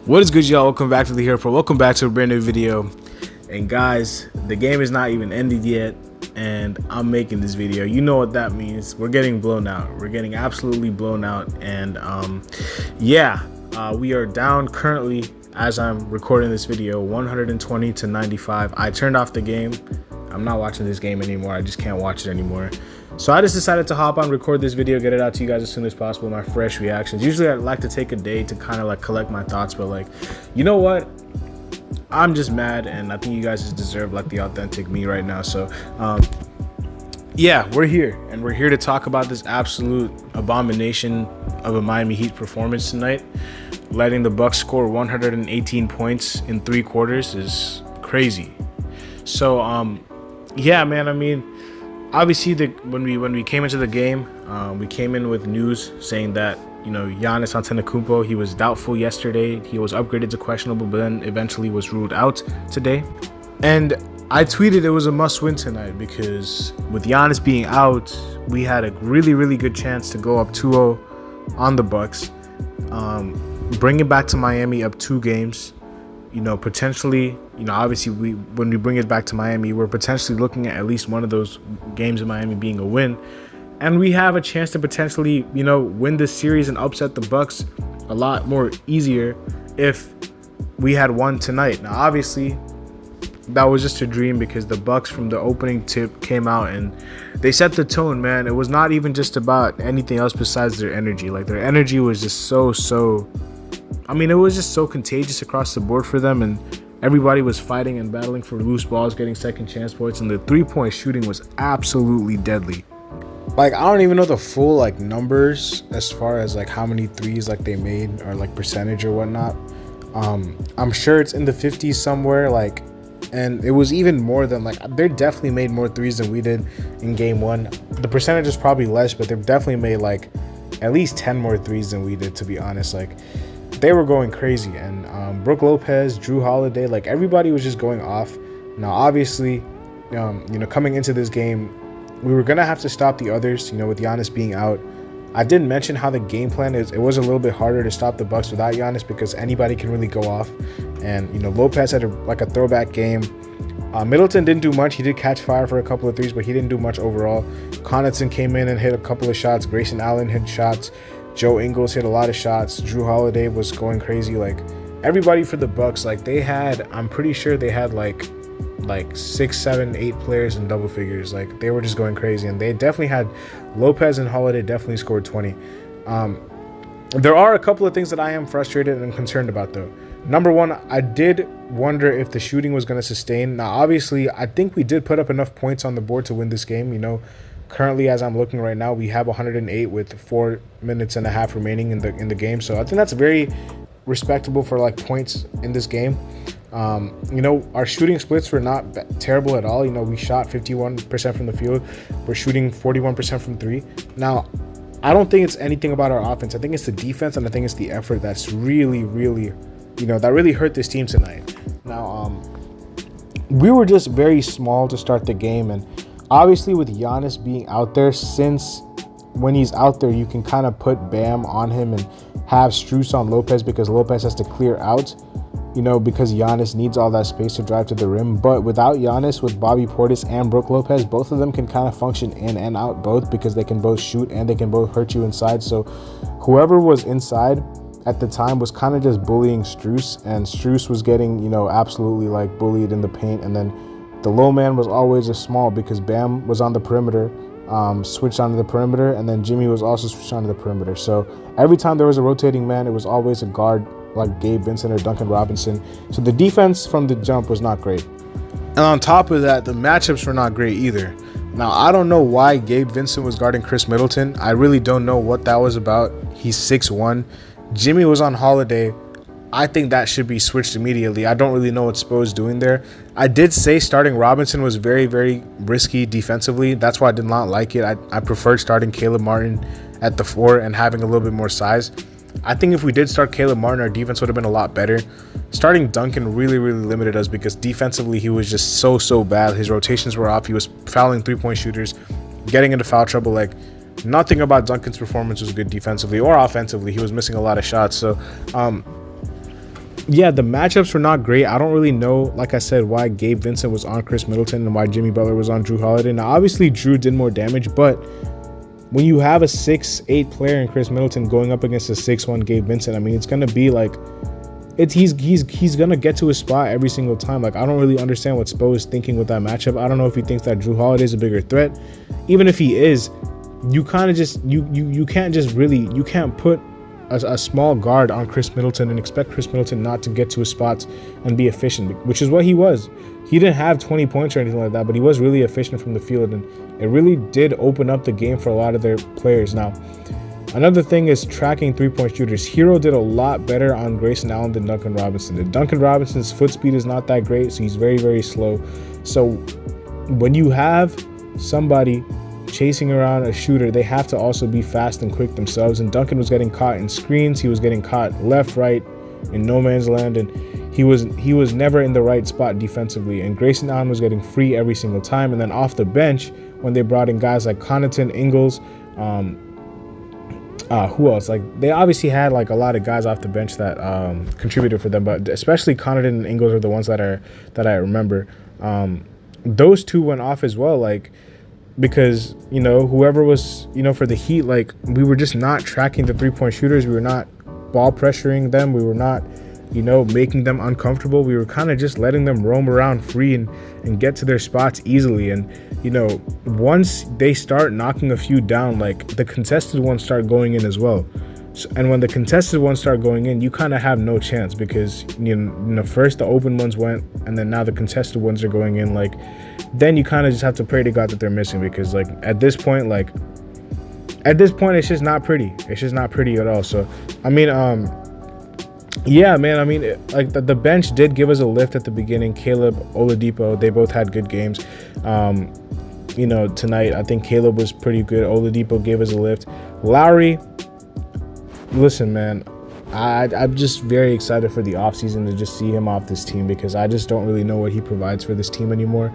What is good, y'all? Welcome back to the Hero Pro. Welcome back to a brand new video. And guys, the game is not even ended yet, and I'm making this video. You know what that means. We're getting blown out. We're getting absolutely blown out. And we are down currently, as I'm recording this video, 120 to 95. I turned off the game. I'm not watching this game anymore. I just can't watch it anymore. So I just decided to hop on, record this video, get it out to you guys as soon as possible, my fresh reactions. Usually I like to take a day to kind of like collect my thoughts, but like, you know what? I'm just mad, and I think you guys just deserve like the authentic me right now. So yeah, we're here, and we're here to talk about this absolute abomination of a Miami Heat performance tonight. Letting the Bucks score 118 points in 3 quarters is crazy. So yeah, man, I mean, obviously when we came into the game, we came in with news saying that, you know, Giannis Antetokounmpo, he was doubtful yesterday. He was upgraded to questionable, but then eventually was ruled out today. And I tweeted it was a must-win tonight because with Giannis being out, we had a really good chance to go up 2-0 on the Bucks, bring it back to Miami up 2 games. You know, potentially, you know, obviously when we bring it back to Miami, we're potentially looking at least one of those games in Miami being a win. And we have a chance to potentially, you know, win this series and upset the Bucks a lot more easier if we had won tonight. Now, obviously, that was just a dream because the Bucks from the opening tip came out and they set the tone, man. It was not even just about anything else besides their energy. Like, their energy was just so I mean, it was just so contagious across the board for them, and everybody was fighting and battling for loose balls, getting second chance points, and the 3-point shooting was absolutely deadly. Like, I don't even know the full like numbers as far as like how many threes like they made or like percentage or whatnot. I'm sure it's in the 50s somewhere, like, and it was even more than like they definitely made more threes than we did in game 1. The percentage is probably less, but they definitely made like at least 10 more threes than we did, to be honest. Like, they were going crazy, and Brook Lopez, Drew Holiday, like everybody was just going off. Now, obviously, you know, coming into this game, we were gonna have to stop the others. You know, with Giannis being out, I did mention how the game plan is. It was a little bit harder to stop the Bucks without Giannis because anybody can really go off. And you know, Lopez had a throwback game. Middleton didn't do much. He did catch fire for a couple of threes, but he didn't do much overall. Connaughton came in and hit a couple of shots. Grayson Allen hit shots. Joe Ingles hit a lot of shots. Drew Holiday was going crazy. Like, everybody for the Bucks, like they had, I'm pretty sure they had like 6, 7, 8 players in double figures. Like, they were just going crazy, and they definitely had Lopez and Holiday definitely scored 20. There are a couple of things that I am frustrated and concerned about, though. Number one, I did wonder if the shooting was going to sustain. Now, obviously, I think we did put up enough points on the board to win this game. You know, currently, as I'm looking right now, we have 108 with 4 minutes and a half remaining in the game. So I think that's very respectable for like points in this game. You know, our shooting splits were not terrible at all. You know, we shot 51% from the field. We're shooting 41% from 3. Now, I don't think it's anything about our offense. I think it's the defense, and I think it's the effort that's really, you know, that really hurt this team tonight. Now, we were just very small to start the game, and obviously with Giannis being out there, since when he's out there, you can kind of put Bam on him and have Strus on Lopez because Lopez has to clear out, you know, because Giannis needs all that space to drive to the rim. But without Giannis, with Bobby Portis and Brook Lopez, both of them can kind of function in and out both because they can both shoot and they can both hurt you inside. So whoever was inside at the time was kind of just bullying Strus, and Strus was getting, you know, absolutely like bullied in the paint. And then the low man was always a small because Bam was on the perimeter, switched onto the perimeter, and then Jimmy was also switched onto the perimeter. So every time there was a rotating man, it was always a guard like Gabe Vincent or Duncan Robinson. So the defense from the jump was not great. And on top of that, the matchups were not great either. Now, I don't know why Gabe Vincent was guarding Chris Middleton. I really don't know what that was about. He's 6'1". Jimmy was on Holiday. I think that should be switched immediately. I don't really know what Spo's doing there. I did say starting Robinson was very risky defensively. That's why I did not like it. I preferred starting Caleb Martin at the 4 and having a little bit more size. I think if we did start Caleb Martin, our defense would have been a lot better. Starting Duncan really limited us because defensively he was just so bad. His rotations were off. He was fouling 3-point shooters, getting into foul trouble. Like, nothing about Duncan's performance was good defensively or offensively. He was missing a lot of shots. So yeah, the matchups were not great. I don't really know, like I said, why Gabe Vincent was on Chris Middleton and why Jimmy Butler was on Drew Holiday. Now, obviously, Drew did more damage, but when you have a 6'8" player in Chris Middleton going up against a 6'1" Gabe Vincent, I mean, it's gonna be like, he's gonna get to his spot every single time. Like, I don't really understand what Spo is thinking with that matchup. I don't know if he thinks that Drew Holiday is a bigger threat. Even if he is, you kind of just you can't put a small guard on Chris Middleton and expect Chris Middleton not to get to his spots and be efficient, which is what he was. He didn't have 20 points or anything like that, but he was really efficient from the field, and it really did open up the game for a lot of their players. Now, another thing is tracking three-point shooters. Hero did a lot better on Grayson Allen than Duncan Robinson did. Duncan Robinson's foot speed is not that great, so he's very, very slow. So when you have somebody chasing around a shooter, they have to also be fast and quick themselves, and Duncan was getting caught in screens. He was getting caught left, right, in no man's land, and he was never in the right spot defensively, and Grayson Allen was getting free every single time. And then off the bench, when they brought in guys like Connaughton, Ingles, who else? Like, they obviously had like a lot of guys off the bench that contributed for them, but especially Connaughton and Ingles are the ones that I remember. Those two went off as well, like, because, you know, whoever was, you know, for the Heat, like, we were just not tracking the three-point shooters. We were not ball pressuring them. We were not, you know, making them uncomfortable. We were kind of just letting them roam around free and get to their spots easily. And, you know, once they start knocking a few down, like, the contested ones start going in as well. So, and when the contested ones start going in, you kind of have no chance, because, you know, first the open ones went, and then now the contested ones are going in. Like, then you kind of just have to pray to God that they're missing, because, like, at this point, it's just not pretty. It's just not pretty at all. So, I mean, yeah, man, I mean, the bench did give us a lift at the beginning. Caleb, Oladipo, they both had good games. You know, tonight, I think Caleb was pretty good. Oladipo gave us a lift. Lowry, listen, man, I'm just very excited for the offseason to just see him off this team, because I just don't really know what he provides for this team anymore.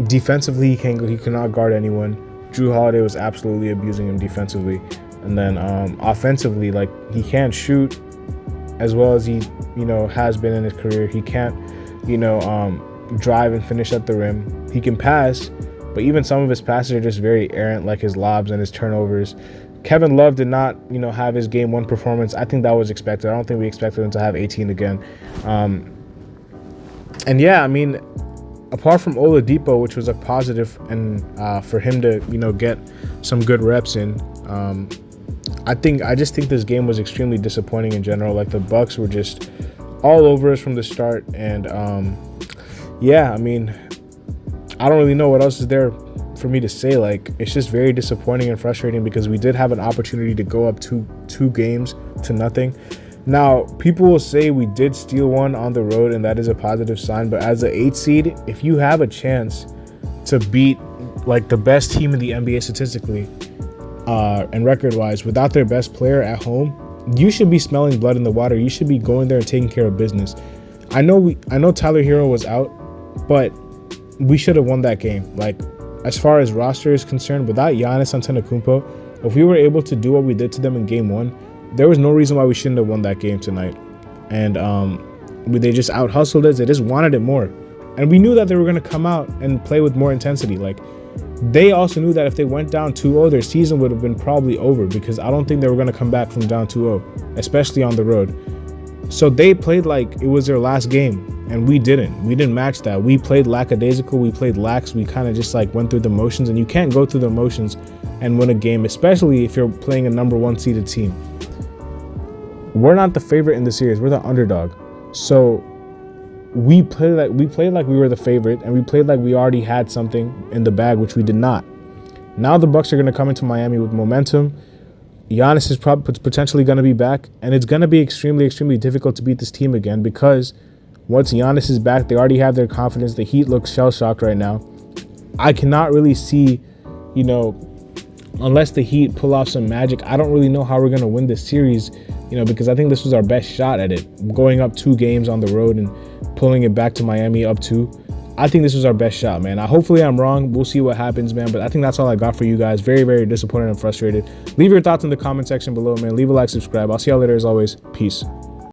Defensively, he cannot guard anyone. Drew Holiday was absolutely abusing him defensively. And then offensively, like, he can't shoot as well as he, you know, has been in his career. He can't, you know, drive and finish at the rim. He can pass, but even some of his passes are just very errant, like his lobs and his turnovers. Kevin Love did not, you know, have his game one performance. I think that was expected. I don't think we expected him to have 18 again. And yeah, I mean, apart from Oladipo, which was a positive, and for him to, you know, get some good reps in, I just think this game was extremely disappointing in general. Like, the Bucks were just all over us from the start, and yeah, I mean, I don't really know what else is there for me to say. Like, it's just very disappointing and frustrating, because we did have an opportunity to go up two games to nothing. Now, people will say we did steal one on the road, and that is a positive sign, but as an 8 seed, if you have a chance to beat, like, the best team in the NBA statistically and record-wise without their best player at home, you should be smelling blood in the water. You should be going there and taking care of business. I know Tyler Hero was out, but we should have won that game. Like, as far as roster is concerned, without Giannis Antetokounmpo, if we were able to do what we did to them in game one, there was no reason why we shouldn't have won that game tonight. And they just out-hustled us. They just wanted it more. And we knew that they were going to come out and play with more intensity. Like, they also knew that if they went down 2-0, their season would have been probably over, because I don't think they were going to come back from down 2-0, especially on the road. So they played like it was their last game, and we didn't. We didn't match that. We played lackadaisical. We played lax. We kind of just like went through the motions, and you can't go through the motions and win a game, especially if you're playing a number 1 seeded team. We're not the favorite in the series. We're the underdog. So we played like we were the favorite, and we played like we already had something in the bag, which we did not. Now the Bucks are going to come into Miami with momentum. Giannis is potentially going to be back, and it's going to be extremely, extremely difficult to beat this team again, because once Giannis is back, they already have their confidence. The Heat looks shell-shocked right now. I cannot really see, you know, unless the Heat pull off some magic, I don't really know how we're going to win this series, you know, because I think this was our best shot at it, going up 2 games on the road and pulling it back to Miami up 2. I think this was our best shot, man. Hopefully I'm wrong. We'll see what happens, man. But I think that's all I got for you guys. Very, very disappointed and frustrated. Leave your thoughts in the comment section below, man. Leave a like, subscribe. I'll see y'all later as always. Peace.